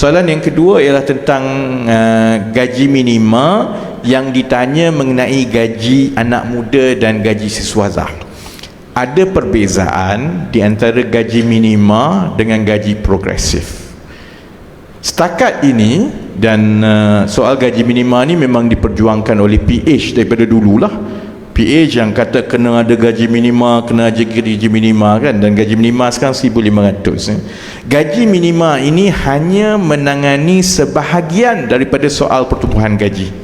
Soalan yang kedua ialah tentang gaji minima yang ditanya mengenai gaji anak muda dan gaji siswazah. Ada perbezaan di antara gaji minima dengan gaji progresif. Setakat ini, dan soal gaji minima ni memang diperjuangkan oleh PH daripada dululah. PH yang kata kena ada gaji minima, kena ada gaji minima kan, dan gaji minima sekarang 1,500. Gaji minima ini hanya menangani sebahagian daripada soal pertumbuhan gaji.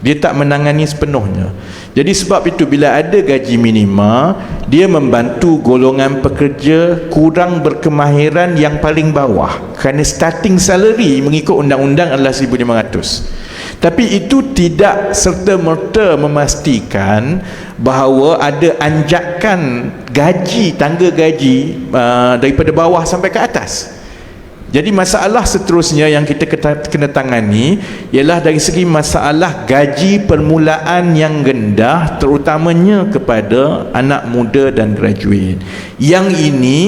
Dia tak menangani sepenuhnya. Jadi sebab itu bila ada gaji minima, dia membantu golongan pekerja kurang berkemahiran yang paling bawah, kerana starting salary mengikut undang-undang adalah 1,500. Tapi itu tidak serta-merta memastikan bahawa ada anjakan gaji, tangga gaji daripada bawah sampai ke atas. Jadi masalah seterusnya yang kita kena tangani ialah dari segi masalah gaji permulaan yang rendah, terutamanya kepada anak muda dan graduate. Yang ini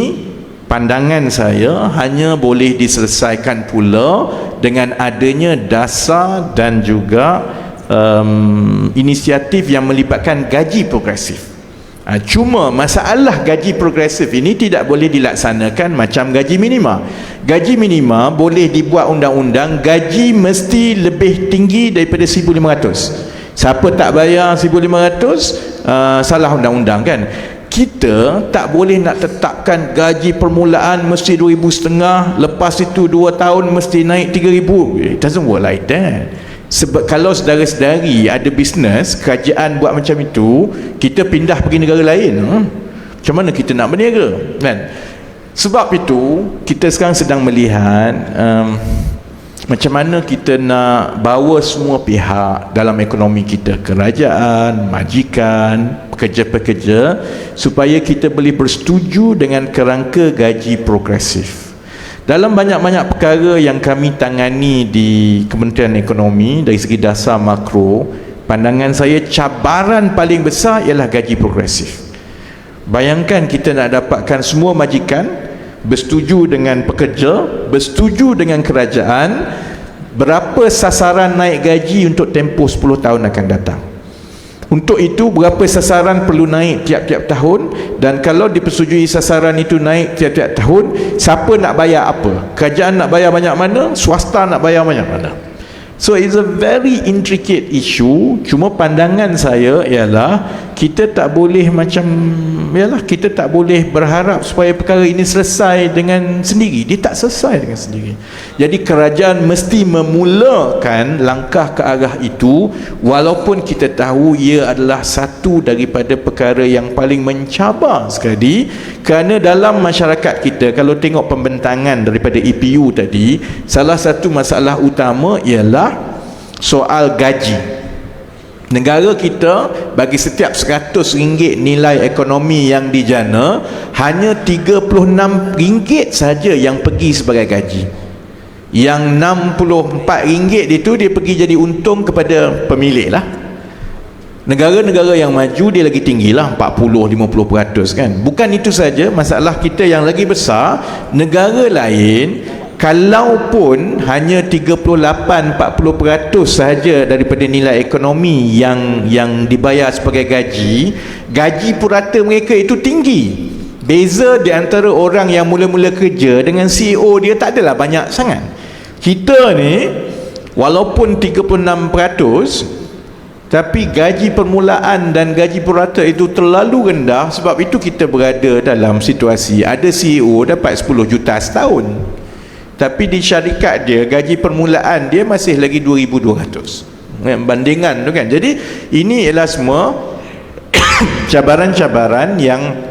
pandangan saya hanya boleh diselesaikan pula dengan adanya dasar dan juga inisiatif yang melibatkan gaji progresif. Cuma masalah gaji progresif ini tidak boleh dilaksanakan macam gaji minima. Gaji minima boleh dibuat undang-undang, gaji mesti lebih tinggi daripada 1,500. Siapa tak bayar 1,500 salah undang-undang kan. Kita tak boleh nak tetapkan gaji permulaan mesti 2,500, lepas itu 2 tahun mesti naik 3,000. It doesn't work like that. Sebab kalau saudara-saudari ada bisnes, kerajaan buat macam itu, kita pindah pergi negara lain, macam mana kita nak berniaga kan? Sebab itu kita sekarang sedang melihat macam mana kita nak bawa semua pihak dalam ekonomi kita, kerajaan, majikan, pekerja-pekerja, supaya kita boleh bersetuju dengan kerangka gaji progresif. Dalam banyak-banyak perkara yang kami tangani di Kementerian Ekonomi dari segi dasar makro, pandangan saya cabaran paling besar ialah gaji progresif. Bayangkan kita nak dapatkan semua majikan bersetuju dengan pekerja, bersetuju dengan kerajaan, berapa sasaran naik gaji untuk tempoh 10 tahun akan datang. Untuk itu berapa sasaran perlu naik tiap-tiap tahun, dan kalau dipersetujui sasaran itu naik tiap-tiap tahun, siapa nak bayar apa? Kerajaan nak bayar banyak mana? Swasta nak bayar banyak mana? So it's a very intricate issue. Cuma pandangan saya ialah kita tak boleh kita tak boleh berharap supaya perkara ini selesai dengan sendiri. Dia tak selesai dengan sendiri. Jadi kerajaan mesti memulakan langkah ke arah itu, walaupun kita tahu ia adalah satu daripada perkara yang paling mencabar sekali. Kerana dalam masyarakat kita, kalau tengok pembentangan daripada EPU tadi, salah satu masalah utama ialah soal gaji. Negara kita bagi setiap RM100 nilai ekonomi yang dijana, hanya RM36 saja yang pergi sebagai gaji. Yang RM64 itu dia pergi jadi untung kepada pemilik lah. Negara-negara yang maju dia lagi tinggi lah, 40-50% kan. Bukan itu saja, masalah kita yang lagi besar, negara lain kalaupun hanya 38-40% sahaja daripada nilai ekonomi yang dibayar sebagai gaji, gaji purata mereka itu tinggi. Beza di antara orang yang mula-mula kerja dengan CEO dia tak adalah banyak sangat. Kita ni walaupun 36%, tapi gaji permulaan dan gaji purata itu terlalu rendah. Sebab itu kita berada dalam situasi ada CEO dapat 10 juta setahun, tapi di syarikat dia gaji permulaan dia masih lagi 2,200 bandingan tu kan. Jadi ini ialah semua cabaran-cabaran yang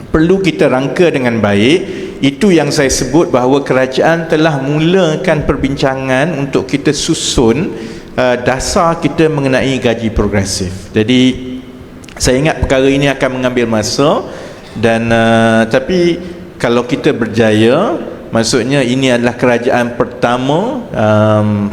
perlu kita rangka dengan baik. Itu yang saya sebut bahawa kerajaan telah mulakan perbincangan untuk kita susun dasar kita mengenai gaji progresif. Jadi saya ingat perkara ini akan mengambil masa, dan tapi kalau kita berjaya, maksudnya ini adalah kerajaan pertama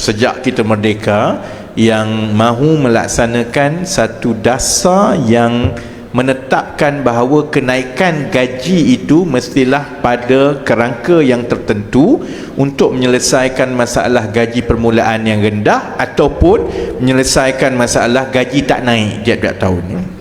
sejak kita merdeka yang mahu melaksanakan satu dasar yang menetapkan bahawa kenaikan gaji itu mestilah pada kerangka yang tertentu untuk menyelesaikan masalah gaji permulaan yang rendah ataupun menyelesaikan masalah gaji tak naik tiap-tiap tahun.